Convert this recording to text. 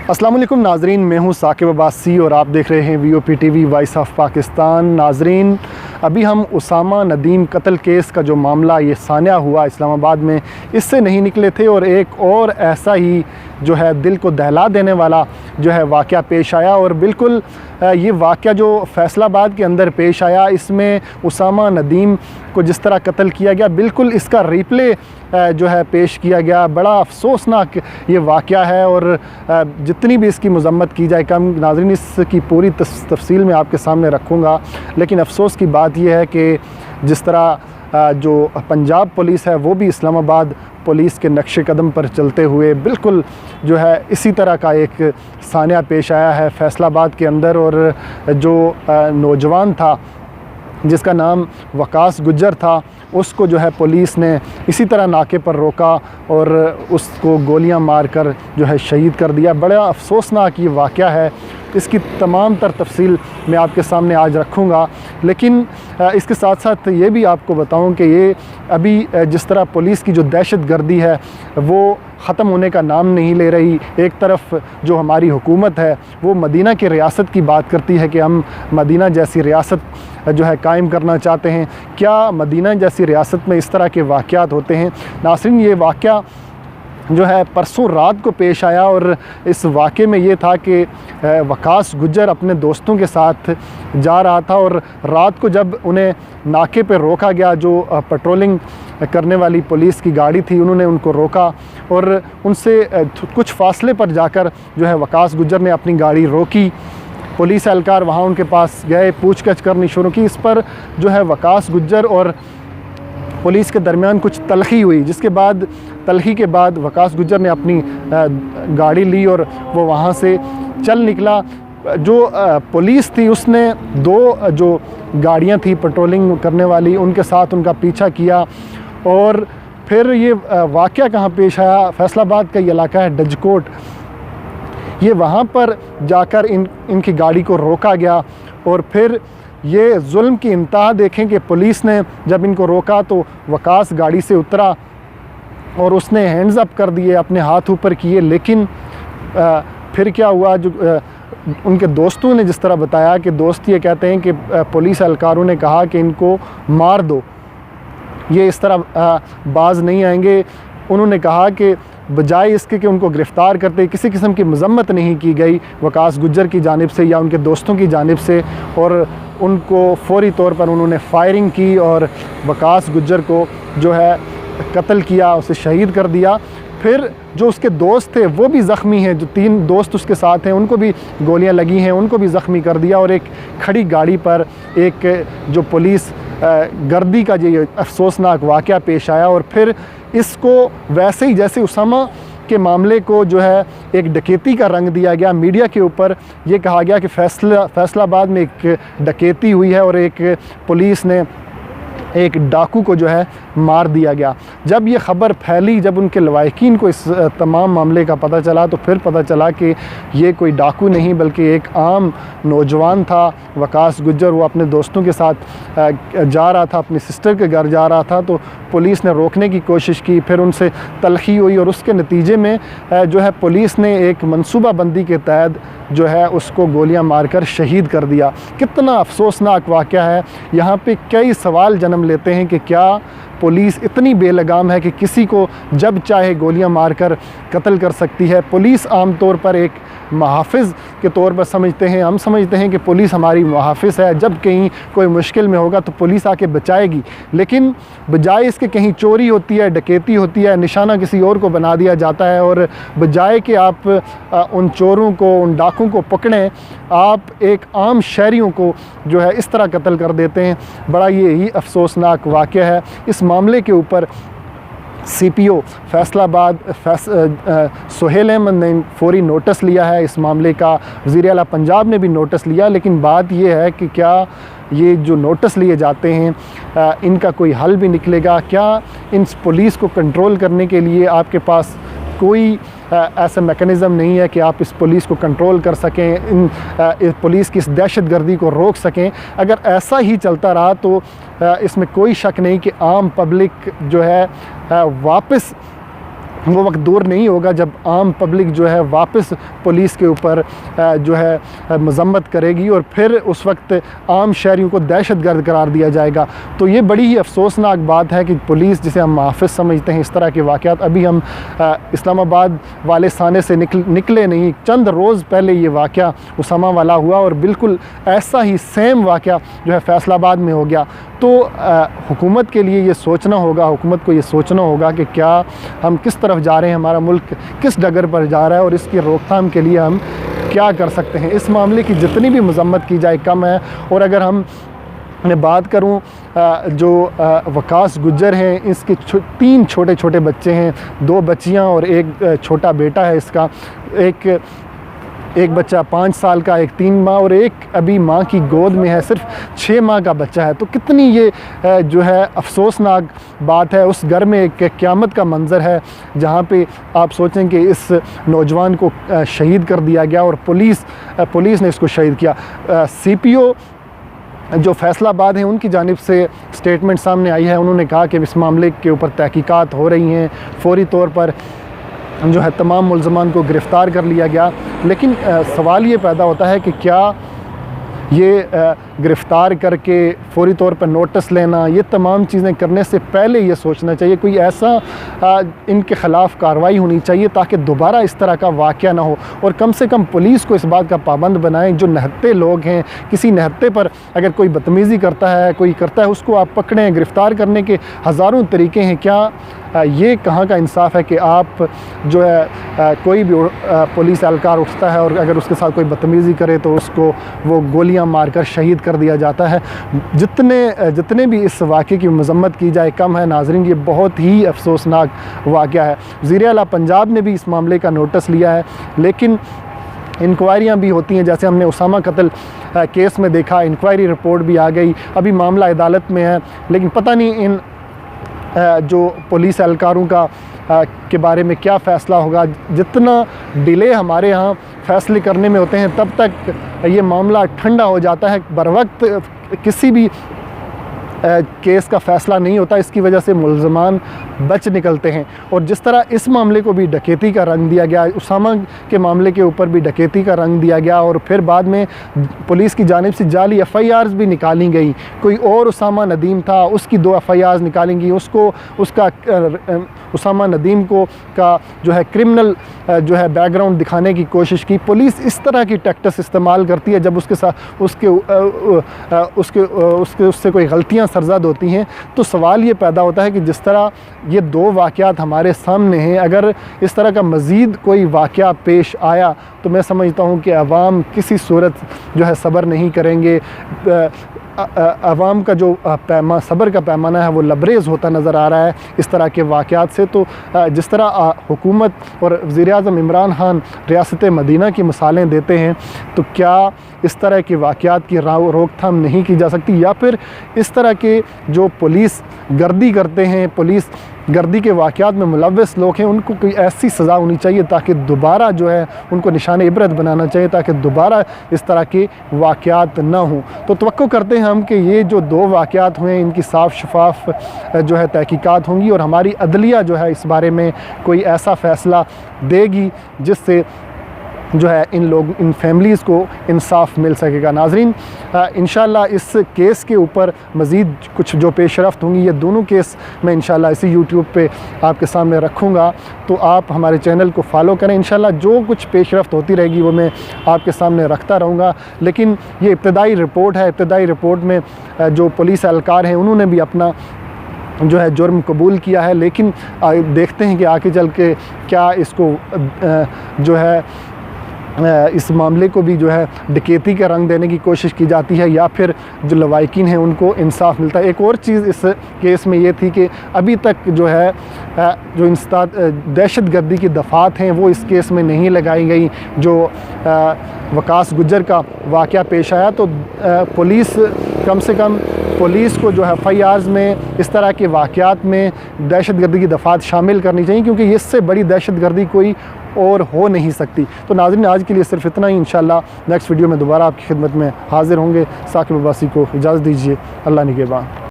अस्सलाम वालेकुम नाजरीन, मैं हूं साकिब अब्बासी और आप देख रहे हैं VOP TV voice of Pakistan. नाजरीन, अभी हम उसामा नदीम कत्ल केस का जो मामला ये सान्या हुआ इस्लामाबाद में, इससे नहीं निकले थे और एक और ऐसा ही जो है दिल को दहला देने वाला जो है वाक़या पेश आया। और बिल्कुल ये वाक़या जो फैसलाबाद के अंदर पेश आया, इसमें उसामा नदीम को जिस तरह कत्ल किया गया, बिल्कुल इसका रिप्ले जो है पेश किया गया। बड़ा अफसोसनाक ये वाक़या है और जितनी भी इसकी मज़म्मत की जाए कम। नाज़रीन, इसकी पूरी तफसील मैं आपके सामने रखूँगा, लेकिन अफसोस की बात यह है कि जिस तरह जो पंजाब पुलिस है वो भी इस्लामाबाद पुलिस के नक्शे कदम पर चलते हुए बिल्कुल जो है इसी तरह का एक सान्या पेश आया है फैसलाबाद के अंदर। और जो नौजवान था जिसका नाम वकास गुज्जर था, उसको जो है पुलिस ने इसी तरह नाके पर रोका और उसको गोलियां मारकर जो है शहीद कर दिया। बड़ा अफसोसनाक ये वाक़या है। इसकी तमाम तर तफसील मैं आपके सामने आज रखूँगा, लेकिन इसके साथ साथ ये भी आपको बताऊँ कि ये अभी जिस तरह पुलिस की जो दहशत गर्दी है वो ख़त्म होने का नाम नहीं ले रही। एक तरफ जो हमारी हुकूमत है वो मदीना की रियासत की बात करती है कि हम मदीना जैसी रियासत जो है कायम करना चाहते हैं। क्या मदीना जैसी रियासत में इस तरह के वाक़यात होते हैं? नाज़रीन, ये वाक़या जो है परसों रात को पेश आया और इस वाक़े में ये था कि वकास गुज्जर अपने दोस्तों के साथ जा रहा था और रात को जब उन्हें नाके पे रोका गया, जो पेट्रोलिंग करने वाली पुलिस की गाड़ी थी, उन्होंने उनको रोका और उनसे कुछ फासले पर जाकर जो है वकास गुज्जर ने अपनी गाड़ी रोकी। पुलिस एहलकार वहाँ उनके पास गए, पूछताछ करनी शुरू की। इस पर जो है वकास गुज्जर और पुलिस के दरमियान कुछ तलखी हुई, जिसके बाद तलखी के बाद वकास गुज्जर ने अपनी गाड़ी ली और वो वहाँ से चल निकला। जो पुलिस थी उसने दो जो गाड़ियाँ थी पेट्रोलिंग करने वाली, उनके साथ उनका पीछा किया। और फिर ये वाक़या कहाँ पेश आया, फैसलाबाद का ये इलाका है डजकोट, ये वहाँ पर जाकर इनकी गाड़ी को रोका गया। और फिर ये जुल्म की इंतहा देखें कि पुलिस ने जब इनको रोका तो वकास गाड़ी से उतरा और उसने हैंड्स अप कर दिए, अपने हाथ ऊपर किए। लेकिन फिर क्या हुआ, जो उनके दोस्तों ने जिस तरह बताया कि दोस्त ये कहते हैं कि पुलिस एहलकारों ने कहा कि इनको मार दो, ये इस तरह बाज नहीं आएंगे। उन्होंने कहा कि बजाय इसके कि उनको गिरफ़्तार करते, किसी किस्म की मज़म्मत नहीं की गई वकास गुज्जर की जानिब से या उनके दोस्तों की जानिब से, और उनको फ़ौरी तौर पर उन्होंने फायरिंग की और वकास गुज्जर को जो है कत्ल किया, उसे शहीद कर दिया। फिर जो उसके दोस्त थे वो भी ज़ख्मी हैं, जो 3 दोस्त उसके साथ हैं उनको भी गोलियां लगी हैं, उनको भी ज़ख्मी कर दिया। और एक खड़ी गाड़ी पर एक जो पुलिस गर्दी का ये अफसोसनाक वाक़या पेश आया। और फिर इसको वैसे ही जैसे उसामा के मामले को जो है एक डकैती का रंग दिया गया, मीडिया के ऊपर ये कहा गया कि फैसलाबाद में एक डकैती हुई है और एक पुलिस ने एक डाकू को जो है मार दिया गया। जब ये ख़बर फैली, जब उनके लवाहिकीन को इस तमाम मामले का पता चला, तो फिर पता चला कि ये कोई डाकू नहीं बल्कि एक आम नौजवान था वकास गुज्जर। वो अपने दोस्तों के साथ जा रहा था, अपनी सिस्टर के घर जा रहा था, तो पुलिस ने रोकने की कोशिश की, फिर उनसे तलखी हुई और उसके नतीजे में जो है पुलिस ने एक मनसूबाबंदी के तहत जो है उसको गोलियां मारकर शहीद कर दिया। कितना अफसोसनाक वाक़या है। यहाँ पे कई सवाल जन्म लेते हैं कि क्या पुलिस इतनी बेलगाम है कि किसी को जब चाहे गोलियां मारकर कत्ल कर सकती है। पुलिस आमतौर पर एक मुहाफ़िज़ के तौर पर समझते हैं, हम समझते हैं कि पुलिस हमारी मुहाफ़िज़ है, जब कहीं कोई मुश्किल में होगा तो पुलिस आके बचाएगी। लेकिन बजाय इसके कहीं चोरी होती है, डकैती होती है, निशाना किसी और को बना दिया जाता है और बजाय कि आप उन चोरों को, उन डाकुओं को पकड़ें, आप एक आम शहरियों को जो है इस तरह कत्ल कर देते हैं। बड़ा यही अफसोसनाक वाक़या है। इस मामले के ऊपर CPO फैसलाबाद सुहेल अहमद ने फ़ौरी नोटिस लिया है इस मामले का। वज़ीर आला पंजाब ने भी नोटिस लिया, लेकिन बात यह है कि क्या ये जो नोटिस लिए जाते हैं इनका कोई हल भी निकलेगा? क्या इन पुलिस को कंट्रोल करने के लिए आपके पास कोई ऐसा मेकनिज़म नहीं है कि आप इस पुलिस को कंट्रोल कर सकें, इस पुलिस की इस दहशत गर्दी को रोक सकें? अगर ऐसा ही चलता रहा तो इसमें कोई शक नहीं कि आम पब्लिक जो है वापस वो वक्त दूर नहीं होगा जब आम पब्लिक जो है वापस पुलिस के ऊपर जो है मज़म्मत करेगी और फिर उस वक्त आम शहरियों को दहशतगर्द करार दिया जाएगा। तो ये बड़ी ही अफसोसनाक बात है कि पुलिस, जिसे हम मुहाफ़िज़ समझते हैं, इस तरह के वाक़यात अभी हम इस्लामाबाद वाले साने से निकले नहीं। चंद रोज़ पहले ये वाक़या उसामा वाला हुआ और बिल्कुल ऐसा ही सेम वाक़या जो है फैसलाबाद में हो गया। तो हुकूमत के लिए ये सोचना होगा, हुकूमत को ये सोचना होगा कि क्या हम किस तरफ जा रहे हैं, हमारा मुल्क किस डगर पर जा रहा है और इसकी रोकथाम के लिए हम क्या कर सकते हैं। इस मामले की जितनी भी मज़म्मत की जाए कम है। और अगर मैं बात करूं, जो वकास गुज्जर हैं, इसके 3 छोटे छोटे बच्चे हैं, 2 बच्चियां और एक छोटा बेटा है इसका। एक बच्चा 5 साल का, एक 3 माह और एक अभी माँ की गोद में है, सिर्फ 6 माह का बच्चा है। तो कितनी ये जो है अफसोसनाक बात है। उस घर में एक क़यामत का मंज़र है जहाँ पे आप सोचें कि इस नौजवान को शहीद कर दिया गया और पुलिस ने इसको शहीद किया। CPO जो फैसलाबाद हैं उनकी जानिब से स्टेटमेंट सामने आई है। उन्होंने कहा कि इस मामले के ऊपर तहकीकात हो रही हैं, फ़ौरी तौर पर जो है तमाम मुल्ज़मान को गिरफ़्तार कर लिया गया। लेकिन सवाल ये पैदा होता है कि क्या ये गिरफ़्तार करके फ़ौरी तौर पर नोटिस लेना, ये तमाम चीज़ें करने से पहले ये सोचना चाहिए कोई ऐसा इनके ख़िलाफ़ कार्रवाई होनी चाहिए ताकि दोबारा इस तरह का वाक़या ना हो। और कम से कम पुलिस को इस बात का पाबंद बनाएं, जो निहत्ते लोग हैं, किसी निहत्ते पर अगर कोई बदतमीज़ी करता है, कोई करता है, उसको आप पकड़ें। गिरफ़्तार करने के हज़ारों तरीके हैं। क्या ये कहाँ का इंसाफ है कि आप जो है कोई भी पुलिस एहलकार उठता है और अगर उसके साथ कोई बदतमीज़ी करे तो उसको वो गोलियां मारकर शहीद कर दिया जाता है। जितने भी इस वाक़े की मज़म्मत की जाए कम है। नाज़रीन, ये बहुत ही अफसोसनाक वाक़या है। वज़ीर आला पंजाब ने भी इस मामले का नोटिस लिया है, लेकिन इंक्वायरियाँ भी होती हैं। जैसे हमने उसामा कत्ल केस में देखा, इंक्वायरी रिपोर्ट भी आ गई, अभी मामला अदालत में है, लेकिन पता नहीं इन जो पुलिस एहलकारों का के बारे में क्या फ़ैसला होगा। जितना डिले हमारे यहाँ फ़ैसले करने में होते हैं, तब तक ये मामला ठंडा हो जाता है, बर वक्त किसी भी केस का फ़ैसला नहीं होता। इसकी वजह से मुल्ज़मान बच निकलते हैं। और जिस तरह इस मामले को भी डकैती का रंग दिया गया, उसामा के मामले के ऊपर भी डकैती का रंग दिया गया और फिर बाद में पुलिस की जानिब से जाली FIRs भी निकाली गई। कोई और उसामा नदीम था, उसकी 2 FIRs निकाली गई, उसका उसामा नदीम को का जो है क्रिमिनल जो है बैकग्राउंड दिखाने की कोशिश की। पुलिस इस तरह की टैक्टिक्स इस्तेमाल करती है जब उसके साथ उससे कोई गलतियाँ सरजद होती हैं। तो सवाल ये पैदा होता है कि जिस तरह ये 2 वाक़यात हमारे सामने हैं, अगर इस तरह का मज़ीद कोई वाक़या पेश आया तो मैं समझता हूँ कि अवाम किसी सूरत जो है सब्र नहीं करेंगे। अवाम का जो सब्र का पैमाना है वो लबरेज़ होता नज़र आ रहा है इस तरह के वाक़यात से। तो जिस तरह हुकूमत और वज़ीर-ए-आज़म इमरान खान रियासत मदीना की मिसालें देते हैं, तो क्या इस तरह के वाक़यात की रोकथाम नहीं की जा सकती? या फिर इस तरह के जो पुलिस गर्दी करते हैं, पुलिस गर्दी के वाक़यात में मुलव्वस लोग हैं, उनको कोई ऐसी सज़ा होनी चाहिए ताकि दोबारा जो है उनको निशान इबरत बनाना चाहिए ताकि दोबारा इस तरह के वाक़यात ना हों। तो तवक्को करते हैं हम कि ये जो 2 वाक़यात हुए इनकी साफ़ शफाफ जो है तहकीकात होंगी और हमारी अदलिया जो है इस बारे में कोई ऐसा फ़ैसला देगी जिससे जो है इन फैमिलीज़ को इंसाफ मिल सकेगा। नाज़रीन, इंशाल्लाह इस केस के ऊपर मज़ीद कुछ जो पेशरफ्त होंगी, ये दोनों केस मैं इंशाल्लाह इसी यूट्यूब पे आपके सामने रखूँगा, तो आप हमारे चैनल को फॉलो करें। इंशाल्लाह जो कुछ पेशरफ्त होती रहेगी वो मैं आपके सामने रखता रहूँगा। लेकिन ये इब्तदाई रिपोर्ट है, इब्तदाई रिपोर्ट में जो पुलिस एहलकार हैं उन्होंने भी अपना जो है जुर्म कबूल किया है, लेकिन देखते हैं कि आगे चल के क्या इसको जो है इस मामले को भी जो है डकैती का रंग देने की कोशिश की जाती है या फिर जो लवाकिन हैं उनको इंसाफ मिलता है। एक और चीज़ इस केस में ये थी कि अभी तक जो है जो दहशतगर्दी की दफ़ात हैं वो इस केस में नहीं लगाई गई। जो वकास गुज्जर का वाक़या पेश आया तो पुलिस कम से कम पुलिस को जो है FIRs में इस तरह के वाक़यात में दहशतगर्दी की दफ़ात शामिल करनी चाहिए, क्योंकि इससे बड़ी दहशतगर्दी कोई और हो नहीं सकती। तो नाज़रीन, आज के लिए सिर्फ इतना ही। इंशाल्लाह नेक्स्ट वीडियो में दोबारा आपकी खिदमत में हाज़िर होंगे। साकिब अब्बासी को इजाज़त दीजिए। अल्लाह निगहबान।